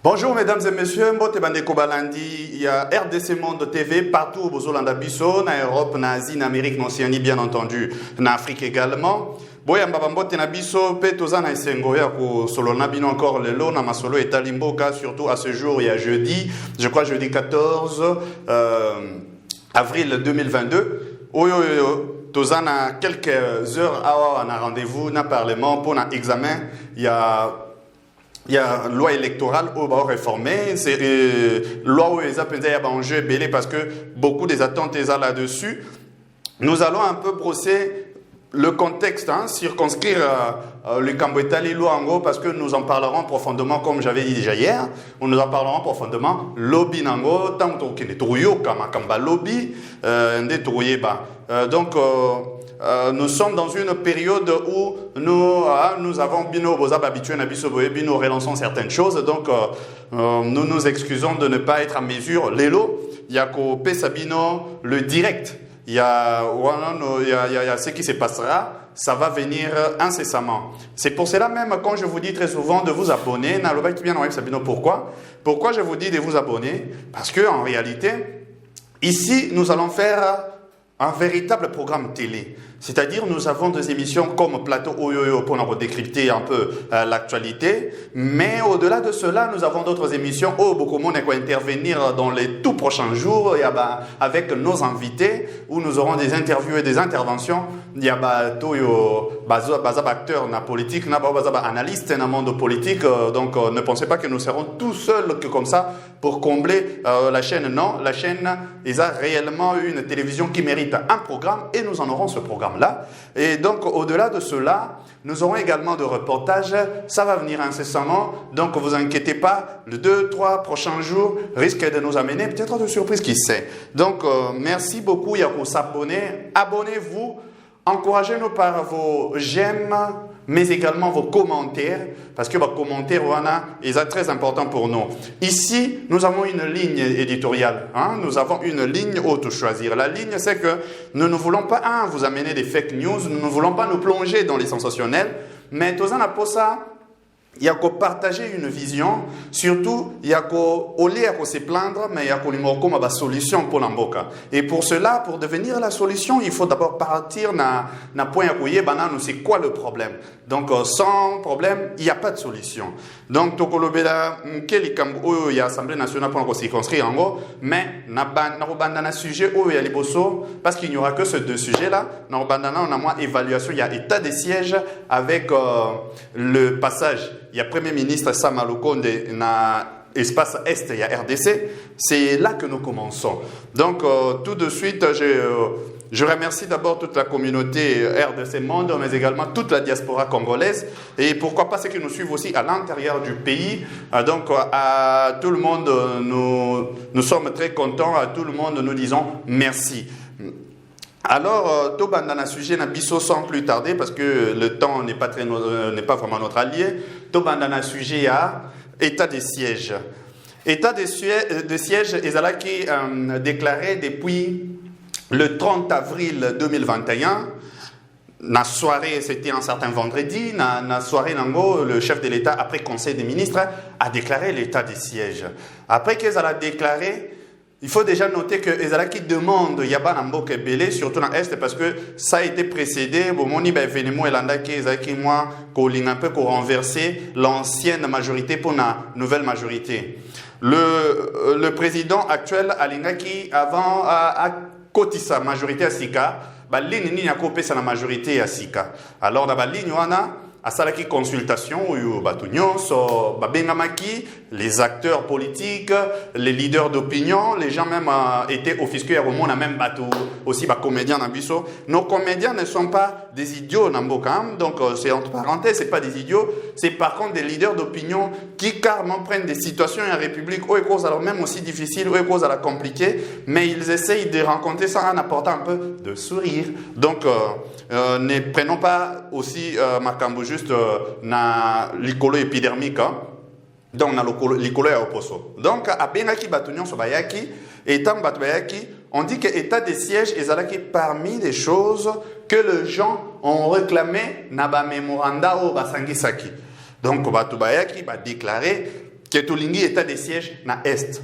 Bonjour mesdames et messieurs, Mbote Bandeko Balandi, il y a RDC Monde TV partout au Bozolanda Bisso, en Europe, en Asie, en Amérique, en Océanie, bien entendu, en Afrique également. Boya Mbabambote na Bisso, Petoza na Sengoya, ko solo na bino encore le lot, na masolo et Talimboka, surtout à ce jour, il y a jeudi, je crois jeudi 14 avril 2022. Tozana quelques heures à un rendez-vous, na parlement, pour un examen, il y a loi électorale au bas réformée, c'est loi où ils appellent un enjeu belé parce que beaucoup des attentes sont là-dessus. Nous allons un peu brosser le contexte, circonscrire le Cambouetali Luango parce que nous en parlerons profondément, comme j'avais dit déjà hier, nous en parlerons profondément. Lobby Nango, tant que les touyo comme Kamba lobby, des touye ba. Donc nous sommes dans une période où nous avons bino habitué à nous relançons certaines choses, donc nous nous excusons de ne pas être à mesure. Lélo, il y a qu'au Sabino le direct. Il y a ce qui se passera, ça va venir incessamment. C'est pour cela même quand je vous dis très souvent de vous abonner, pourquoi je vous dis de vous abonner? Parce qu'en réalité, ici, nous allons faire un véritable programme télé. C'est-à-dire, nous avons des émissions comme Plateau Oyoyo pour nous décrypter un peu l'actualité. Mais au-delà de cela, nous avons d'autres émissions où beaucoup de monde va intervenir dans les tout prochains jours avec nos invités, où nous aurons des interviews et des interventions. Il y a des acteurs na politique, des analystes dans le monde politique. Donc, ne pensez pas que nous serons tout seuls que comme ça pour combler la chaîne. Non, la chaîne, ils ont réellement une télévision qui mérite un programme et nous en aurons ce programme là. Et donc, au-delà de cela, nous aurons également des reportages. Ça va venir incessamment. Donc, ne vous inquiétez pas. Les 2-3 prochains jours risquent de nous amener peut-être de surprises, qui sait. Donc, merci beaucoup. Il y a pour s'abonner. Abonnez-vous. Encouragez-nous par vos j'aime, mais également vos commentaires, parce que vos commentaires sont très importants pour nous. Ici, nous avons une ligne éditoriale. Nous avons une ligne auto-choisir. La ligne, c'est que nous ne voulons pas vous amener des fake news, nous ne voulons pas nous plonger dans les sensationnels, mais tout ça, il y a qu'à partager une vision, surtout, il y a qu'au lieu de se plaindre, mais il y a qu'au numéro comme une solution pour l'emboka. Et pour cela, pour devenir la solution, il faut d'abord partir na point à couiller, c'est quoi le problème. Donc, sans problème, il n'y a pas de solution. Donc, tokolobela, il y a l'Assemblée nationale pour se construire en gros, mais na sujet où il y a les bossos, parce qu'il n'y aura que ces deux sujets-là, on a moins évaluation, il y a état des sièges avec le passage. Il y a Premier ministre Sama Lukonde dans l'espace Est, il y a RDC. C'est là que nous commençons. Donc, tout de suite, je remercie d'abord toute la communauté RDC Monde, mais également toute la diaspora congolaise. Et pourquoi pas ceux qui nous suivent aussi à l'intérieur du pays. Donc, à tout le monde, nous sommes très contents. À tout le monde, nous disons merci. Alors, Tobandana sujet na biso sans plus tarder parce que le temps n'est pas vraiment notre allié. Tobandana sujet à état de siège. État de siège est qui déclaré depuis le 30 avril 2021. La soirée, c'était un certain vendredi. La soirée, le chef de l'État, après Conseil des ministres, a déclaré l'état de siège. Après qu'ils a déclaré, il faut déjà noter que Ezalaki demande Yaba Namboke Belé, surtout dans l'Est, parce que ça a été précédé. Bon, mon événement est là, Ezalaki, moi, qu'on un peu pour renverser l'ancienne majorité pour la nouvelle majorité. Le président actuel, Alingaki, avant, a coté sa majorité à Sika, l'ini a copé sa majorité à Sika. Alors, dans la ligne, on a à salaki consultation où les acteurs politiques, les leaders d'opinion, les gens même étaient offusqués au monde, même aussi comédiens dans Bisso. Nos comédiens ne sont pas des idiots dans Bokam, donc c'est entre parenthèses, c'est pas des idiots, c'est par contre des leaders d'opinion qui carrément prennent des situations en République où ils causent alors même aussi difficiles, où ils causent à la compliquée, mais ils essayent de rencontrer ça en apportant un peu de sourire. Donc ne prenons pas aussi Makambo juste na l'icolo épidermique, donc na l'icolo à oposo. Donc à Benaki Batunion Sobayaki et Tam Batbayaki, on dit que l'état des sièges est parmi les choses que les gens ont réclamé na ba memoranda au Basangisaki. Donc Batubayaki va déclarer que Tolingi état de siège na Est.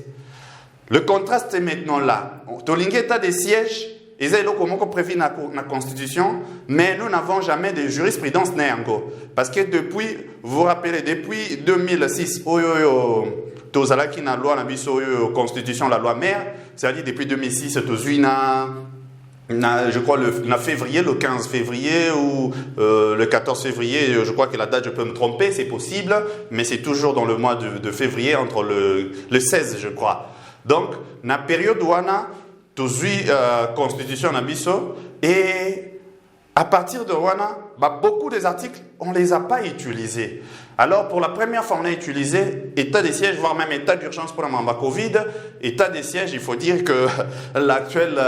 Le contraste est maintenant là. Tolingi état de siège, ils ont comment prévu dans la Constitution, mais nous n'avons jamais de jurisprudence néango. Parce que depuis, vous vous rappelez, depuis 2006, tozala qui na loi na biso Constitution, la loi mère, c'est-à-dire depuis 2006, je crois le février, le 15 février ou le 14 février, je crois que la date, je peux me tromper, c'est possible, mais c'est toujours dans le mois de février, entre le 16, je crois. Donc, na période où on a Constitution na biso, et à partir de Rwanda, beaucoup des articles, on ne les a pas utilisés. Alors, pour la première fois, on a utilisé état de siège, voire même état d'urgence pour la mamba Covid. État de siège, il faut dire que l'actuel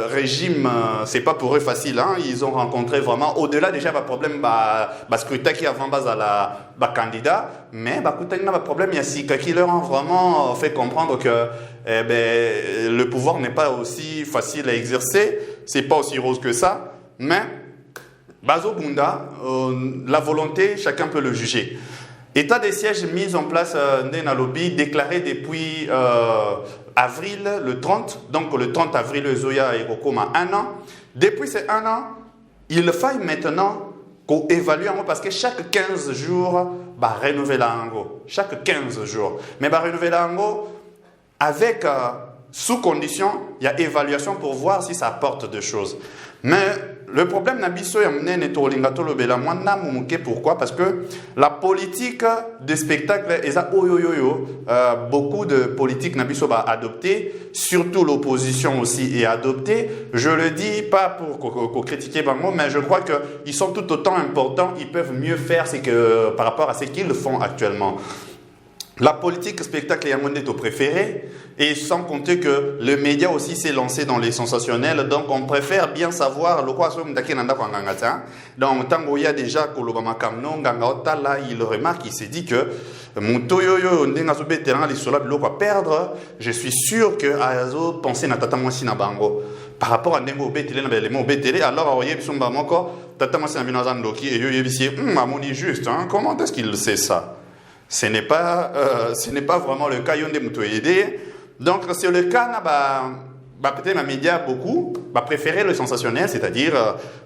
régime, c'est pas pour eux facile. Hein. Ils ont rencontré vraiment, au-delà déjà du problème, scrutin qui avant base à la candidat, mais le problème, il y a six qui leur ont vraiment fait comprendre que le pouvoir n'est pas aussi facile à exercer, c'est pas aussi rose que ça, mais Bazo Bunda, la volonté, chacun peut le juger. État des sièges mis en place dans le lobby, déclaré depuis avril, le 30, donc le 30 avril, Zoya et Rokoma, 1 an. Depuis ces 1 an, il faille maintenant qu'on évalue parce que chaque 15 jours, renouveler l'ango. Chaque 15 jours. Mais renouveler l'ango avec, sous condition, il y a évaluation pour voir si ça apporte des choses. Mais le problème, pourquoi? Parce que la politique de spectacle, beaucoup de politiques adoptées, surtout l'opposition aussi est adoptée. Je le dis pas pour critiquer Bango, mais je crois qu'ils sont tout autant importants, ils peuvent mieux faire par rapport à ce qu'ils font actuellement. La politique spectacle est un de préféré, et sans compter que le média aussi s'est lancé dans les sensationnels, donc on préfère bien savoir le quoi donc tant qu'il y a déjà il remarque, il s'est dit que perdre, je suis sûr que Azo pensait na tata mwasi na bango par rapport à Ndemo Betele na belemo Betele, alors oye bisomba moko tata mwasi na binoza ndoki et yo yebisi amoni juste, hein, comment est-ce qu'il sait ça? Ce n'est pas vraiment le cas Yonde Mutoyede. Donc, c'est le cas, peut-être les médias beaucoup préférer le sensationnel, c'est-à-dire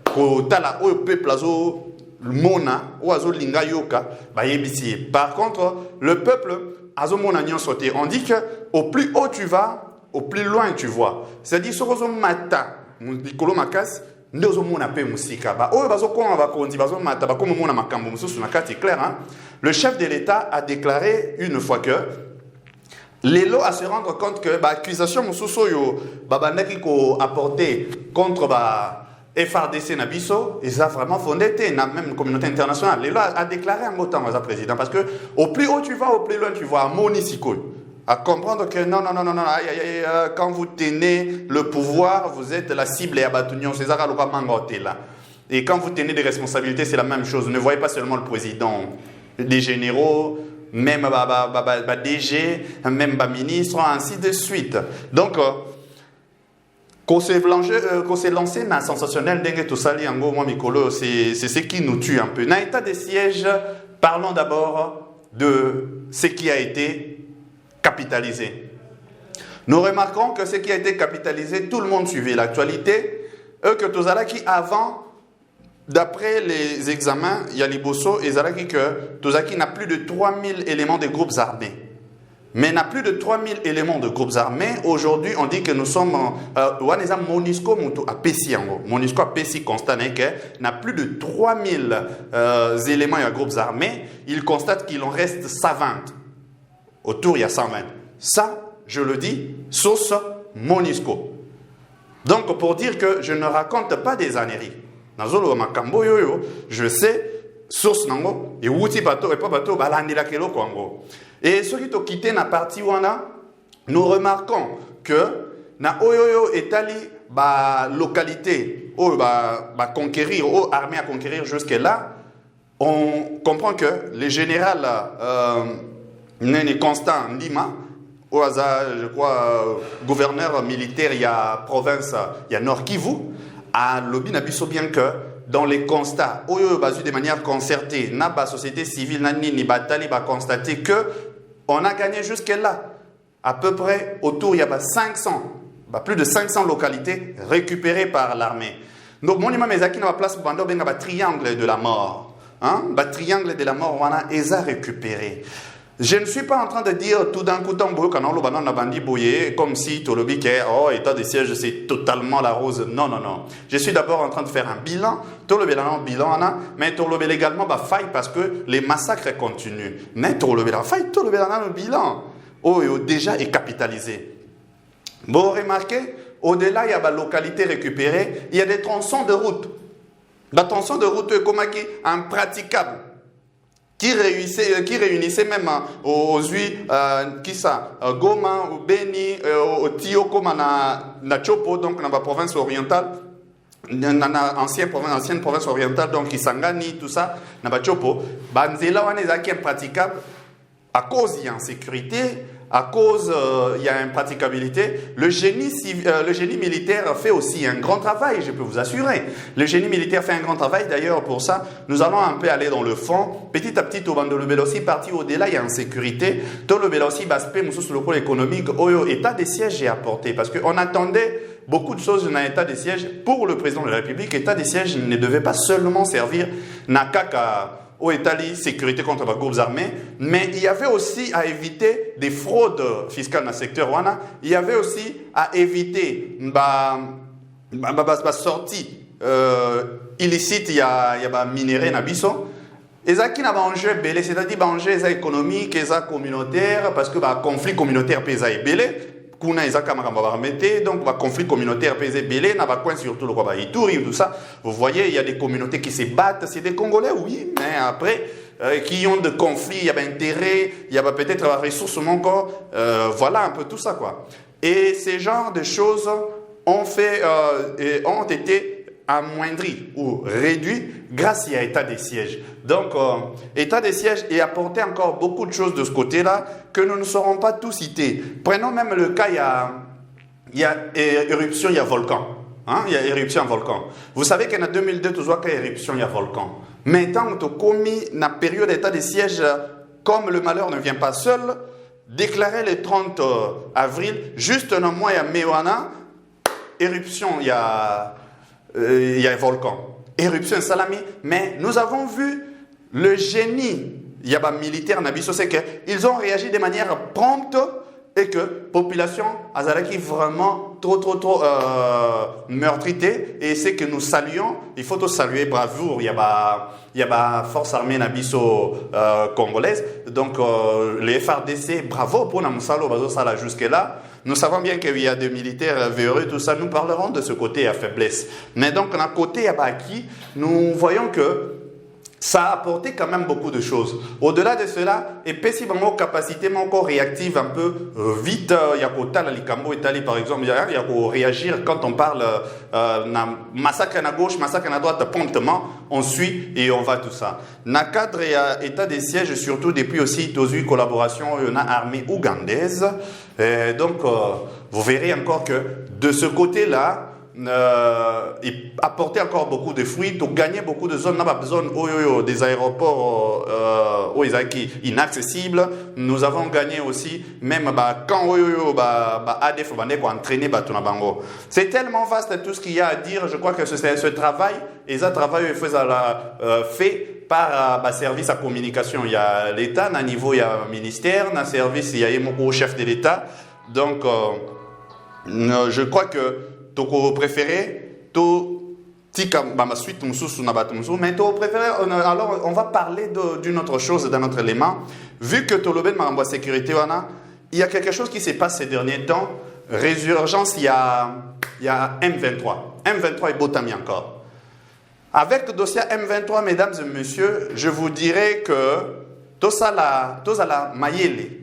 que tala o peuple azo mona ou azo linga yoka yebisi. Par contre, le peuple azo mona nyon sauté. On dit que au plus haut tu vas, au plus loin tu vois. C'est-à-dire sorozo mata mukolo makas ndozo mona pe musika bazo konga bakonzi bazo mata bakomo mona makambo mususu na kati clair, hein. Le chef de l'État a déclaré une fois que l'élo à se rendre compte que l'accusation mususu yo babandaki ko apporter contre FRDC na biso, ils ont vraiment fondé na même communauté internationale. L'élo a déclaré en autant à président parce que au plus haut tu vas, au plus loin tu vois, monisiko. À comprendre que non, quand vous tenez le pouvoir, vous êtes la cible et abatunion, c'est ça là. Et quand vous tenez des responsabilités, c'est la même chose. Ne voyez pas seulement le président, des généraux, même DG, même ministre, ainsi de suite. Donc, qu'on s'est lancé dans un sensationnel dengue tout ça, c'est ce qui nous tue un peu. Dans l'état de siège, parlons d'abord de ce qui a été capitalisé. Nous remarquons que ce qui a été capitalisé, tout le monde suivait l'actualité, que Tozala qui avant, d'après les examens, il y a Liboso et Zalaki que Tozaki n'a plus de 3000 éléments de groupes armés. Mais n'a plus de 3000 éléments de groupes armés. Aujourd'hui, on dit que nous sommes Monisco à Pessi. Monisco à Pessi constate que n'a plus de 3000 éléments de groupes armés. Il constate qu'il en reste 120. Autour, il y a 120. Ça, je le dis, sauce Monisco. Donc, pour dire que je ne raconte pas des âneries. Je sais, source nango, et wuti bateau et pas bateau, balandela kelo kwango. Et ceux qui ont quitté la partie wana, nous remarquons que na oyoyo etali ba localité, conquérir, armée à conquérir jusque là, on comprend que le général Nene Constant Ndima, au hasard, je crois, gouverneur militaire, il y a province, il y a Nord Kivu, à Lobi Nabiso bien que dans les constats, de manière concertée, la société civile, ni Batali, va constater que on a gagné jusque-là. À peu près autour, il y a 500, plus de 500 localités récupérées par l'armée. Donc, mon imam est dans la place pour un triangle de la mort. Le triangle de la mort, on a récupéré. Je ne suis pas en train de dire tout d'un coup, comme si Tolobi qui est, état de siège, c'est totalement la rose. Non, non, non. Je suis d'abord en train de faire un bilan. Tolobi là, bilan, mais Tolobi également, faille parce que les massacres continuent. Mais Tolobi là, faille, Tolobi là, le bilan. Déjà est capitalisé. Bon, remarquez, au-delà, il y a des localités récupérées, il y a des tronçons de route. Des tronçons de route, comme qui impraticables. Qui réunissait même aux Goma, au Beni, au Tio, comme na Chopo, donc dans la province orientale, dans l'ancienne province orientale, donc Kisangani, tout ça, dans la Chopo, Banzela, on est impraticable à cause il y a insécurité, à cause il y a impraticabilité. Le génie militaire fait aussi un grand travail, je peux vous assurer. Le génie militaire fait un grand travail, d'ailleurs pour ça, nous allons un peu aller dans le fond. Petit à petit, au bande de aussi parti au-delà, il y a insécurité. Tout le aussi, aspect sur le pôle économique, état des sièges est apporté. Parce qu'on attendait beaucoup de choses dans l'état des sièges pour le président de la République. L'état des sièges ne devait pas seulement servir Nakaka au Italie, sécurité contre les groupes armés, mais il y avait aussi à éviter des fraudes fiscales dans le secteur WANA, il y avait aussi à éviter sortie illicite, il y a minéraux dans Bisson. Et ça qui n'a pas enjeu belé, c'est-à-dire enjeu économique, communautaire, parce que conflit communautaire pesa est belé. Donc, le conflit communautaire pesé belé, n'a pas coin surtout le roi Ituri, tout ça. Vous voyez, il y a des communautés qui se battent, c'est des Congolais, oui, mais après, qui ont des conflits, il y a intérêt, il y a peut-être la ressource encore, voilà un peu tout ça, quoi. Et ces genres de choses ont été amoindri ou réduit grâce à l'état des sièges. Donc, état des sièges est apporté encore beaucoup de choses de ce côté-là que nous ne saurons pas tous citer. Prenons même le cas, il y a éruption, il y a volcan. Il y a éruption, volcan. Vous savez qu'en 2002, tu vois qu'il y a éruption, il y a volcan. Mais tant que tu as commis la période d'état des sièges, comme le malheur ne vient pas seul, déclaré le 30 avril, juste un mois, il y a Mewana, éruption, il y a un volcan. Éruption Salami. Mais nous avons vu le génie militaire Nabiso, c'est qu'ils ont réagi de manière prompte et que la population azaraki vraiment trop meurtrité. Et c'est que nous saluons, il faut saluer bravoure. Il y a force armée Nabiso congolaise. Donc les FRDC, bravo pour Namusalo Bazosala jusque-là. Nous savons bien qu'il y a des militaires véreux, tout ça. Nous parlerons de ce côté à faiblesse. Mais donc, d'un côté à Baki, nous voyons que ça a apporté quand même beaucoup de choses. Au-delà de cela, et puis si vraiment capacité encore réactive un peu vite, il y a qu'au Likambo Italie par exemple, il y a qu'au réagir quand on parle massacre à gauche, massacre à droite, promptement, on suit et on va tout ça. Na cadre et état des sièges, surtout depuis aussi Tozu collaboration, on a armée ougandaise. Et donc, vous verrez encore que de ce côté-là, il apportait encore beaucoup de fruits, tu gagnais beaucoup de zones, des aéroports inaccessibles. Nous avons gagné aussi, même quand ADF entraîné Batunabango. C'est tellement vaste tout ce qu'il y a à dire. Je crois que ce travail, et ce travail fait par service à communication. Il y a l'État, à niveau il y a un ministère, il y a un service, il y a un chef de l'État. Donc, je crois que ton préféré, mais ton préféré, alors on va parler d'une autre chose dans notre élément. Vu que Toloben Maramba Sécurité, il y a quelque chose qui se passe ces derniers temps. Résurgence, il y a M23. M23 est Botami encore. Avec le dossier M23, mesdames et messieurs, je vous dirais que Tosala Mayele.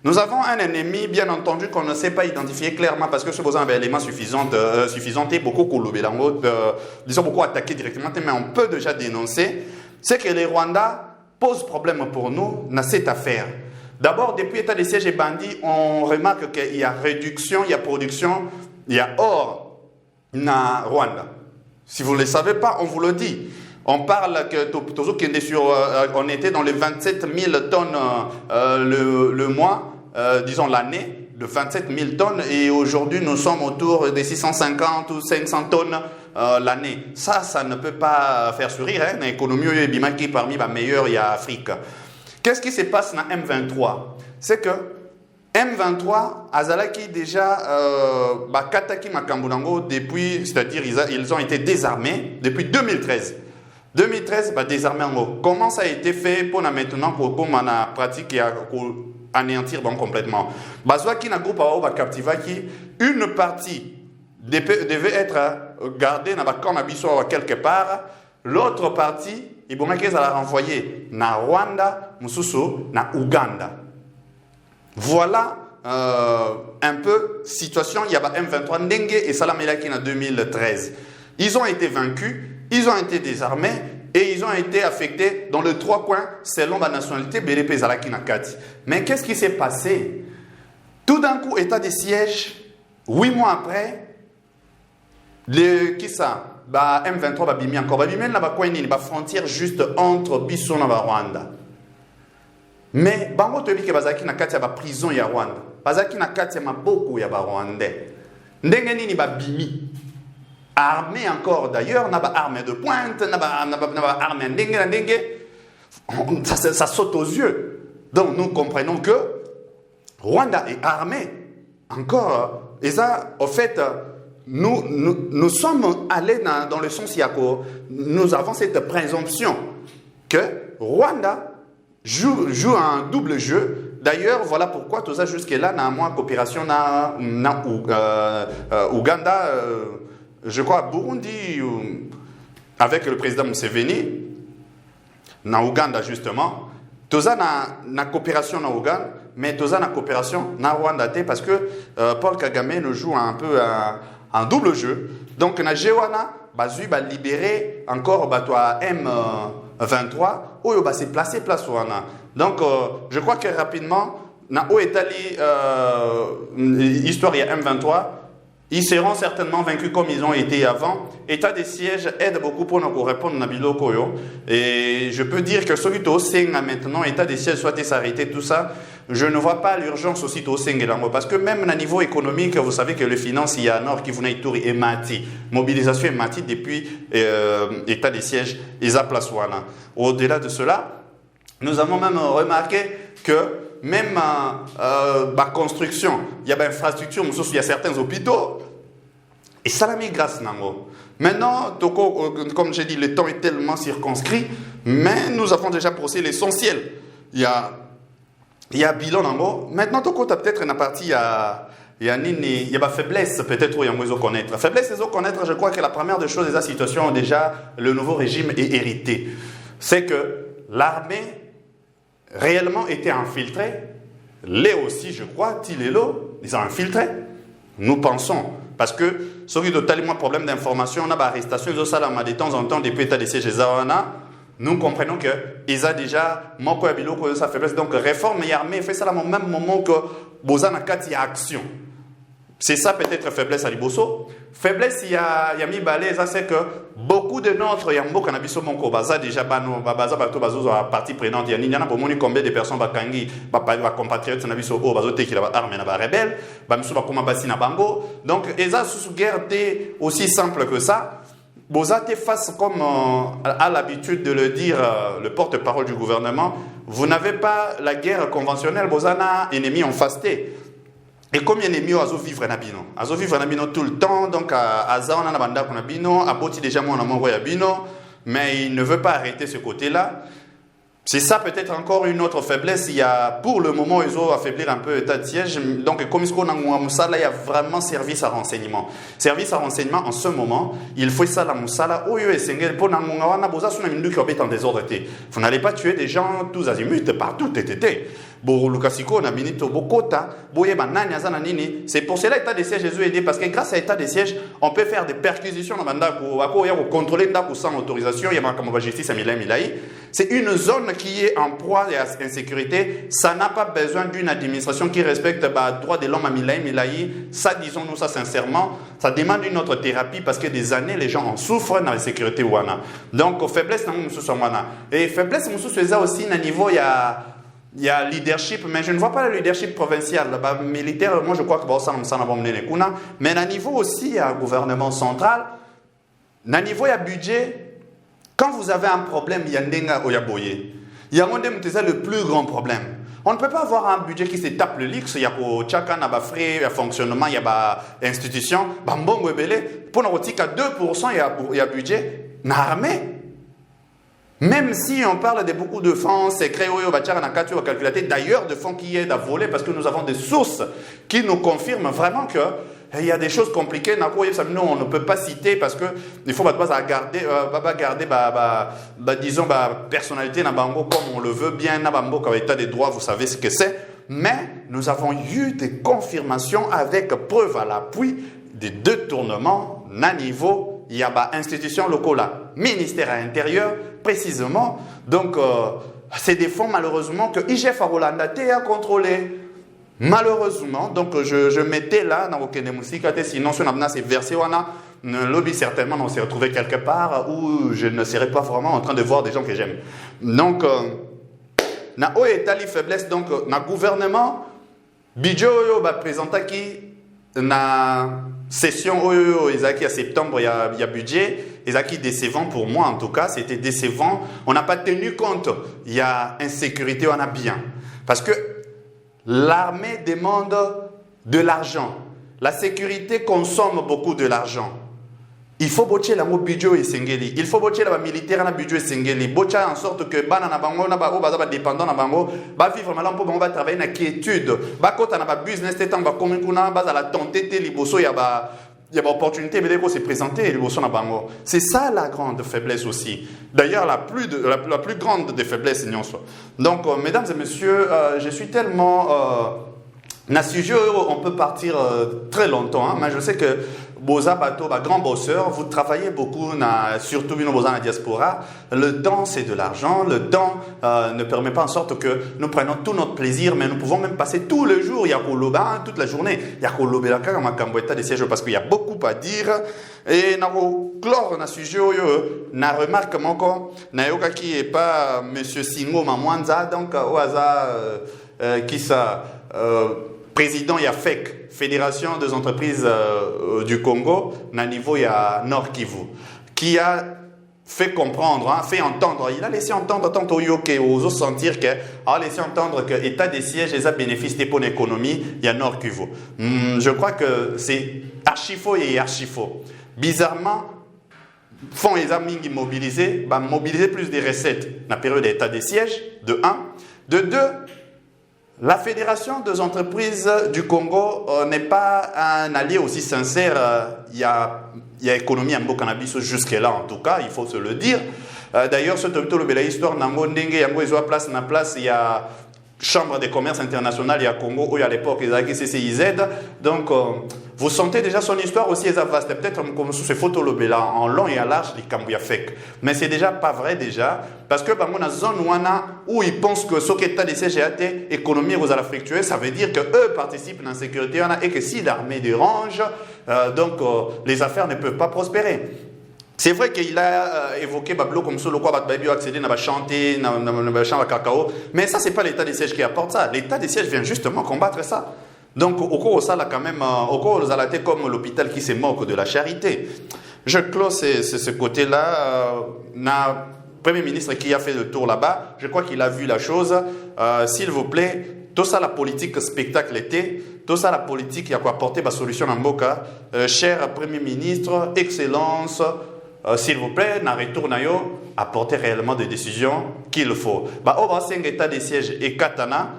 Nous avons un ennemi, bien entendu, qu'on ne sait pas identifier clairement parce que ce besoin avait un élément suffisant et beaucoup disons beaucoup attaqué directement, mais on peut déjà dénoncer. C'est que les Rwandais posent problème pour nous dans cette affaire. D'abord, depuis l'état des sièges et bandits, on remarque qu'il y a réduction, il y a production, il y a or dans Rwanda. Si vous ne le savez pas, on vous le dit. On parle que on était dans les 27 000 tonnes le mois, disons l'année, de 27 000 tonnes, et aujourd'hui nous sommes autour des 650 ou 500 tonnes l'année. Ça ne peut pas faire sourire. L'économie est bimaki parmi les meilleures, il y a Afrique. Qu'est-ce qui se passe dans M23? C'est que M23, Azalaki déjà, Kataki Makambulango, depuis, c'est-à-dire ils ont été désarmés depuis 2013. 2013, désarmés en haut. Comment ça a été fait pour maintenant, pour la pratique et anéantir donc complètement? Bazwaki na groupe à captivaki, une partie devait être gardée dans le camp d'Abisso quelque part, l'autre partie, ils vont la renvoyer na Rwanda, Mususu, na Ouganda. Voilà un peu situation. Il y a M23 Ndenge et Salamelaki en 2013. Ils ont été vaincus, ils ont été désarmés et ils ont été affectés dans les trois coins selon la nationalité BDP Zalaki Nakati. Mais qu'est-ce qui s'est passé? Tout d'un coup, état de siège, 8 mois après, M23 va bimi encore. Va bimi la frontière juste entre Bissau et Rwanda. Mais bango toyebi ke bazaki na kati ya ba prison ya Rwanda. Bazaki na kati ya maboko ya ba Rwandais. Ndenge nini ba bimi. Armée encore d'ailleurs, na ba armée de pointe, na ba armée ndenge. Ça saute aux yeux. Donc nous comprenons que Rwanda est armée. Encore, et ça, au fait, nous sommes allés dans le sens Yako. Nous avons cette présomption que Rwanda joue un double jeu. D'ailleurs, voilà pourquoi tout ça jusque-là, dans la coopération Ouganda, je crois Burundi, avec le président Museveni, dans Ouganda justement, tout ça na coopération dans Ouganda, mais tout ça na coopération dans Rwanda, parce que Paul Kagame nous joue un peu un double jeu. Donc, na Jewana, Bazu va libérer encore M23, où il va se placer place Rwanda. Donc, je crois que rapidement, na Oetali, histoire il y a M23, ils seront certainement vaincus comme ils ont été avant. État de siège aide beaucoup pour nous répondre à Biloko. Et je peux dire que celui au Senga maintenant, état de siège soit s'arrêter, tout ça, je ne vois pas l'urgence aussi au Senga. Parce que même à niveau économique, vous savez que les finances, il y a un nord qui venait tour et mati. Mobilisation est mati depuis état de siège, ils place wana. Au-delà de cela, nous avons même remarqué que même la construction, il y a l'infrastructure, il y a certains hôpitaux, et ça l'a mis grâce nango. Maintenant, comme j'ai dit, le temps est tellement circonscrit, mais nous avons déjà procédé l'essentiel. Il y a bilan nango. Maintenant, tu as peut-être une partie, il y a la faiblesse, peut-être, où il y a moins à connaître. Faiblesse, c'est à connaître, je crois que la première des choses de la situation, déjà, le nouveau régime est hérité. C'est que l'armée réellement été infiltrés. Les aussi, je crois, Tilelo, ils ont infiltré. Nous pensons. Parce que, ce qui est totalement problème d'information, on a des arrestations, ils ont ça de temps en temps, depuis l'état de siège, nous comprenons qu'ils ont déjà manqué à biloko de sa faiblesse. Donc, réforme et armée, fait ça au même moment que Bozana Kati a action. C'est ça peut-être faiblesse à Liboso. Faiblesse, il y a mis balé, ça c'est que beaucoup de notre Yambo Kanabiso Monko Baza déjà Baza Bato Bazo à partie prenante. Il y a combien de personnes Bakangi, compatriotes Nabiso O Bazo qui va armé na ba rebelle, Bamiso Bakoma Bassi na Bango. Donc, Eza sous guerre aussi simple que ça. Bozate face comme a l'habitude de le dire le porte-parole du gouvernement, vous n'avez pas la guerre conventionnelle, Bozana ennemi en fasté. Et comme il y a des mieux à vivre nabino, à vivre nabino tout le temps, donc à Zaona nabanda konabino, à Boti déjà mon amour yabino, mais il ne veut pas arrêter ce côté-là. C'est ça peut-être encore une autre faiblesse. Il y a pour le moment ils ont affaiblir un peu l'état de siège. Donc comme il y a vraiment service à renseignement. Service à renseignement en ce moment, il faut ça la Moussala. Oh yo sengel pour nangungawana boza suna mindu qui obéit en désordre. Vous n'allez pas tuer des gens tous azimuts partout tétété. Lukasiko na minito bokota boye banani azana nini. C'est pour cela l'état de siège Jésus aidé parce que grâce à l'état de siège, on peut faire des perquisitions dans banda ko contrôler ndako sans autorisation, il y a comme justice à milai. C'est une zone qui est en proie à l'insécurité. Ça n'a pas besoin d'une administration qui respecte le droit de l'homme à Milaï. Ça, disons-nous ça sincèrement, ça demande une autre thérapie parce que des années, les gens en souffrent dans la sécurité. Donc, faiblesse, et faiblesse, c'est aussi, à niveau, il y a leadership, mais je ne vois pas le leadership provincial. Militaire, moi je crois que ça n'a pas mené les coups. Mais à niveau aussi, il y a un gouvernement central. À niveau, il y a budget. Quand vous avez un problème, il y a Ndenga Oyaboye. Il y a le plus grand problème. On ne peut pas avoir un budget qui se tape le lix. Il y a chacun a frais, il y a fonctionnement, il y a institution. Bambongo Ebele. Pour nous à 2%, il y a budget. N'armée. Même si on parle de beaucoup de fonds secrets, d'ailleurs de fonds qui aident à voler, parce que nous avons des sources qui nous confirment vraiment qu'il y a des choses compliquées. Nous, on ne peut pas citer parce qu'il faut garder, disons, personnalité comme on le veut bien, état des droits, vous savez ce que c'est. Mais nous avons eu des confirmations avec preuve à l'appui des détournements à niveau. Il y a institutions locales, ministère à l'intérieur, précisément. Donc, c'est des fonds, malheureusement, que IGF à Rolanda a contrôlé. Malheureusement, donc je mettais là, dans le musique, sinon, si on a ces versets, le lobby, certainement, on s'est retrouvé quelque part où je ne serais pas vraiment en train de voir des gens que j'aime. Donc, na o etali faiblesse, donc, na gouvernement, Bidjo présenta qui na session Isaki à septembre, il y a budget. Isaki décevant pour moi en tout cas, c'était décevant. On n'a pas tenu compte. Il y a insécurité, on a bien. Parce que l'armée demande de l'argent. La sécurité consomme beaucoup de l'argent. Il faut botcher la mot budget et sengeli. Il faut botcher la militaire na budget et sengeli. Botcher en sorte que bana na bango na ba dépendant na bango ba vivre malam pour ba travailler na quiétude. Ba kota na ba business tetan ba komikuna ba la tenter te liboso ya ba opportunité mais se présenter liboso na bango. C'est ça la grande faiblesse aussi. D'ailleurs la plus grande des faiblesses non soit. Donc mesdames et messieurs, je suis tellement na sujet, on peut partir très longtemps, mais je sais que Boza Bato, grand bosseur, vous travaillez beaucoup, surtout dans la diaspora. Le temps, c'est de l'argent. Le temps ne permet pas en sorte que nous prenons tout notre plaisir, mais nous pouvons même passer tout le jour. Il y a toute la journée. Il y a des sièges parce qu'il y a beaucoup à dire. Et clore na sujet, na remarque moko, na yoka qui est pas Monsieur Singo Mamwanza, donc au hasard qui ça. Président YAFEC, Fédération des entreprises du Congo, à niveau il y a Nord Kivu, qui a fait comprendre, fait entendre, il a laissé entendre tant au Yoke, aux autres sentir que, a laissé entendre que l'État des sièges et ça bénéficie pour l'économie, il y a Nord Kivu. Je crois que c'est archi faux et archi faux. Bizarrement, fonds les amis mobilisés, mobiliser plus des recettes dans la période d'état des sièges, de 1. De 2, la Fédération des entreprises du Congo n'est pas un allié aussi sincère. Il y a économie en cannabis jusque-là, en tout cas, il faut se le dire. D'ailleurs, ce le belle histoire, il y a Chambre de commerce internationale, il y a Congo, où il y a l'époque, il y a CCIZ. Donc, vous sentez déjà son histoire aussi, vaste. Peut-être comme sous ces photos, en long et en large, les Cambouya-Fek. Mais c'est déjà pas vrai, déjà. Parce que, dans la zone où ils pensent que ce qu'État des CGAT, économie, vous allez fluctuer, ça veut dire qu'eux participent dans la sécurité et que si l'armée dérange, les affaires ne peuvent pas prospérer. C'est vrai qu'il a évoqué Bablo comme ça, le quoi Babio accéder à chanter, à chambre cacao, mais ça c'est pas l'état des sièges qui apporte ça. L'état des sièges vient justement combattre ça. Donc au cours ça là quand même, au cours aux alatés comme l'hôpital qui se moque de la charité. Je close ce côté-là. Na Premier ministre qui a fait le tour là-bas, je crois qu'il a vu la chose. S'il vous plaît, tout ça la politique spectacle était. Tout ça la politique qui a apporté la solution en Mboka. Cher Premier ministre, Excellence. S'il vous plaît, na retour na yo, apportez réellement des décisions qu'il faut. Au état des sièges et katana,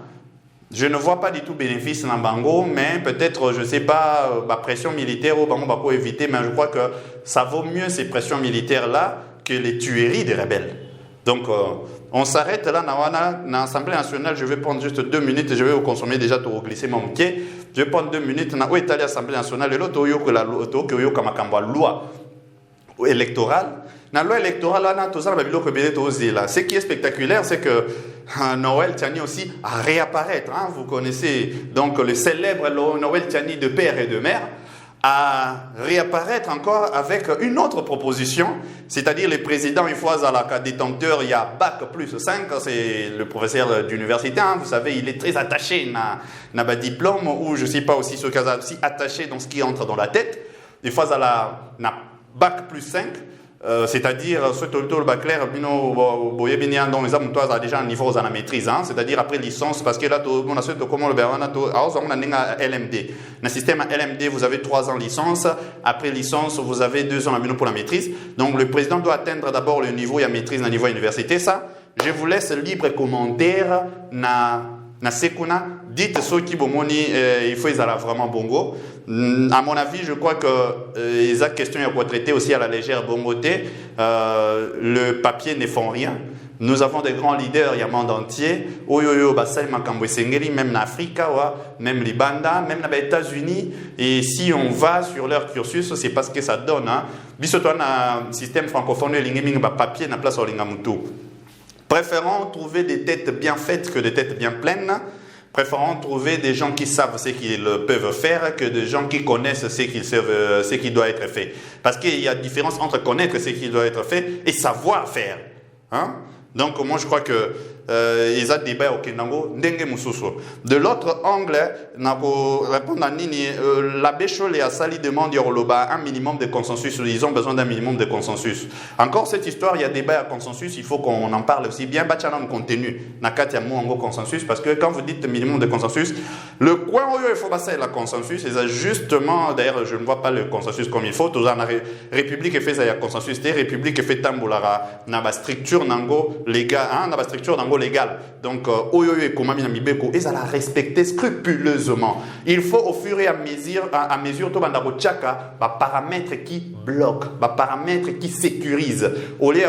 je ne vois pas du tout bénéfice dans Bango, mais peut-être, je ne sais pas, pression militaire au Bango va éviter, mais je crois que ça vaut mieux ces pressions militaires-là que les tueries des rebelles. Donc, on s'arrête là, dans l'Assemblée nationale, je vais prendre juste 2 minutes et je vais vous consommer déjà pour glisser mon pied. Je vais prendre 2 minutes, dans l'Assemblée nationale, et l'autre, il y a la loi électorale La loi électorale, ce qui est spectaculaire, c'est que Noël Tiani aussi a réapparaître. Hein. Vous connaissez donc le célèbre Noël Tiani de père et de mère, à réapparaître encore avec une autre proposition, c'est-à-dire les présidents, une fois à la détenteur, il y a bac plus 5, c'est le professeur d'université, hein, vous savez, il est très attaché à un diplôme, ou je ne sais pas aussi ce cas aussi attaché dans ce qui entre dans la tête, une fois à la bac plus 5, c'est-à-dire ce total bac clair dans les hommes toi déjà un niveau à la maîtrise, hein, c'est-à-dire après licence, parce que là on a ce comment le on a LMD, le système LMD vous avez 3 ans licence, après licence vous avez 2 ans pour la maîtrise, donc le président doit atteindre d'abord le niveau à maîtrise au niveau université. Ça je vous laisse libre commentaire na sekuna, dites ceux qui bomoni il faut ils allaient vraiment bongo. À mon avis, je crois que les questions à traiter aussi à la légère bongoté. Le papier ne font rien. Nous avons des grands leaders il y a le monde entier. Même en Afrique, même les Banda, même les États-Unis. Et si on va sur leur cursus, c'est parce que ça donne. Bisoto un système francophone, papier na place au lingamutu. Préférons trouver des têtes bien faites que des têtes bien pleines. Préférons trouver des gens qui savent ce qu'ils peuvent faire que des gens qui connaissent ce qui doit être fait. Parce qu'il y a différence entre connaître ce qui doit être fait et savoir faire. Hein? Donc moi je crois que ils ont débat au Kenango ndenge mususu. De l'autre angle, pour répondre à Nini, l'abbé Cholet a sali demande Yoroloba un minimum de consensus. Ils ont besoin d'un minimum de consensus. Encore cette histoire, il y a débat à consensus. Il faut qu'on en parle aussi bien. Bachana en contenu. Nakati a mot consensus parce que quand vous dites minimum de consensus, le coin où il faut passer la consensus, c'est justement. D'ailleurs, je ne vois pas le consensus comme il faut. Tout ça, la République est fait ça, il y a consensus. La République est fait tambulara. N'a structure nango légal, hein, n'a structure nango légal. Donc, ils allaient respecter scrupuleusement. Il faut au fur et à mesure, tout le chaka, paramètres qui bloquent, paramètres qui sécurisent. Au lieu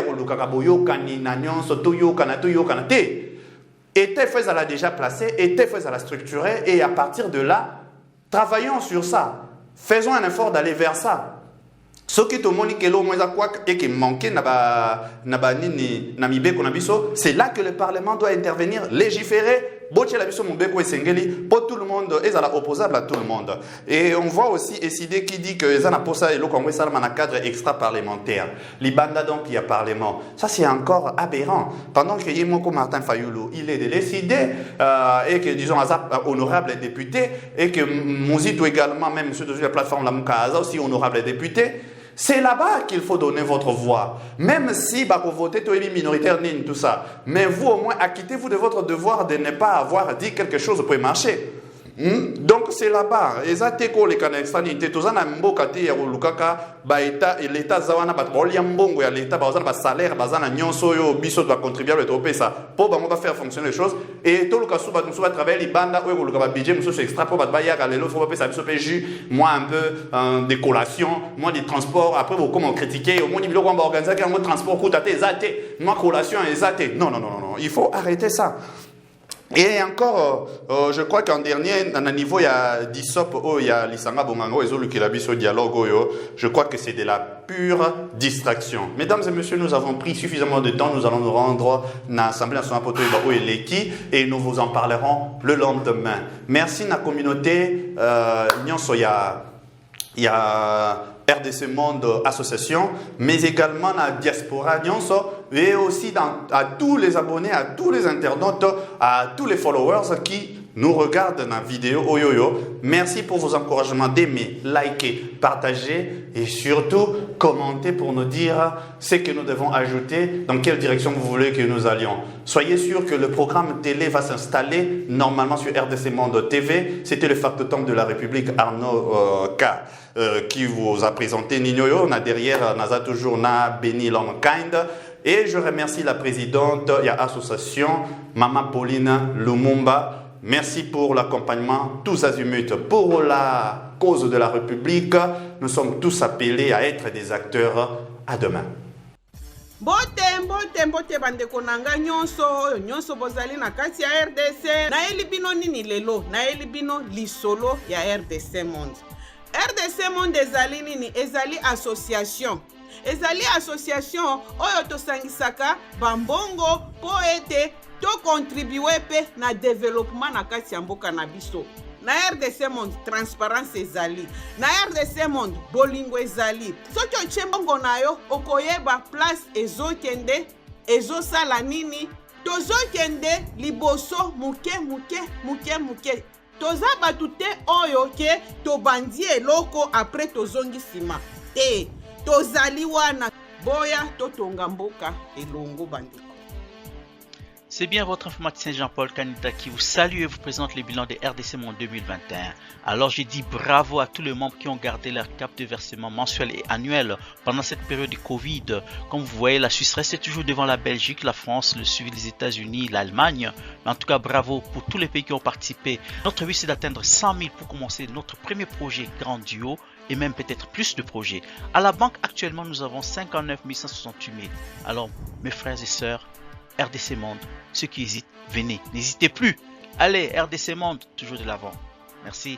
était fait à la déjà placé, était fait à la structurer, et à partir de là, travaillons sur ça. Faisons un effort d'aller vers ça. Ce qui est manqué, c'est là que le Parlement doit intervenir, légiférer. Pour tout le monde, ils sont opposables à tout le monde. Et on voit aussi Essidé qui dit que les gens ont ça et le Congrès a un cadre extra-parlementaire. L'Ibanda donc il y a parlement. Ça c'est encore aberrant. Pendant que Yemoko Martin Fayoulou, il est décidé et que disons honorable député et que Mouzito également, même sur la plateforme La Moukaza aussi honorable député. C'est là-bas qu'il faut donner votre voix. Même si vous votez minoritaire, tout ça. Mais vous, au moins, acquittez-vous de votre devoir de ne pas avoir dit quelque chose pour marcher. Donc, c'est là-bas. Et ça, c'est quoi les Canadiens? Tout ça, c'est un côté où l'État zawana mbongo ya l'État bazana salaire bazana nyonso yo biso doit contribuer à ça pour va faire fonctionner les choses et tout le cas sous va travailler les bandes où le budget monsieur c'est extra pour va y aller l'autre faut pas ça biso PJ moi un peu des collations moi des transports après vous comment critiquer au moins il va organiser un transport coûte à tes athées moi collation et athées non il faut arrêter ça. Et encore, je crois qu'en dernier, à un niveau, il y a Dissop, il y a Lisanga Bomango, et qui l'a au dialogue, je crois que c'est de la pure distraction. Mesdames et messieurs, nous avons pris suffisamment de temps, nous allons nous rendre à l'Assemblée nationale pour et l'Eki, et nous vous en parlerons le lendemain. Merci à la communauté, il y a RDC Monde Association, mais également la diaspora et aussi à tous les abonnés, à tous les internautes, à tous les followers qui nous regardent dans la vidéo. Merci pour vos encouragements d'aimer, liker, partager et surtout commenter pour nous dire ce que nous devons ajouter, dans quelle direction vous voulez que nous allions. Soyez sûr que le programme télé va s'installer normalement sur RDC Monde TV. C'était le factotum de la République Arnaud K. Qui vous a présenté Ninoyo. On a derrière, on a toujours Béni Longkind. Et je remercie la présidente de l'association, Maman Pauline Lumumba. Merci pour l'accompagnement, tous azimuts. Pour la cause de la République, nous sommes tous appelés à être des acteurs. À demain. Mbote bandeko nanga nyonso bozali na kati ya RDC. Naeli bino nini lelo, naeli bino lisolo ya RDC Monde. RDC Monde ezali nini? Ezali association. ezali association oyo tosangisaka bambongo mpo ete tokontribue mpe na développement na kati ya mboka na biso. Na RDC Monde transparence ezali, na RDC Monde bolingo ezali. Soki otie mbongo na yo okoyeba place ezokende, ezosala nini, tozokende liboso muke muke muke muke. Toza batu te oyo ke tobandi eloko apres tozongi nsima te, tozali wana boya totonga mboka elongo bandeko. C'est bien votre informaticien Jean-Paul Kanita qui vous salue et vous présente le bilan de RDC Monde 2021. Alors je dis bravo à tous les membres qui ont gardé leur cap de versement mensuel et annuel pendant cette période de Covid. Comme vous voyez, la Suisse reste toujours devant la Belgique, la France, le suivi des États-Unis, l'Allemagne. Mais en tout cas, bravo pour tous les pays qui ont participé. Notre but c'est d'atteindre 100 000 pour commencer notre premier projet Grandio et même peut-être plus de projets. À la banque actuellement, nous avons 59 168 000. Alors mes frères et sœurs, RDC Monde, ceux qui hésitent, venez, n'hésitez plus. Allez, RDC Monde, toujours de l'avant. Merci.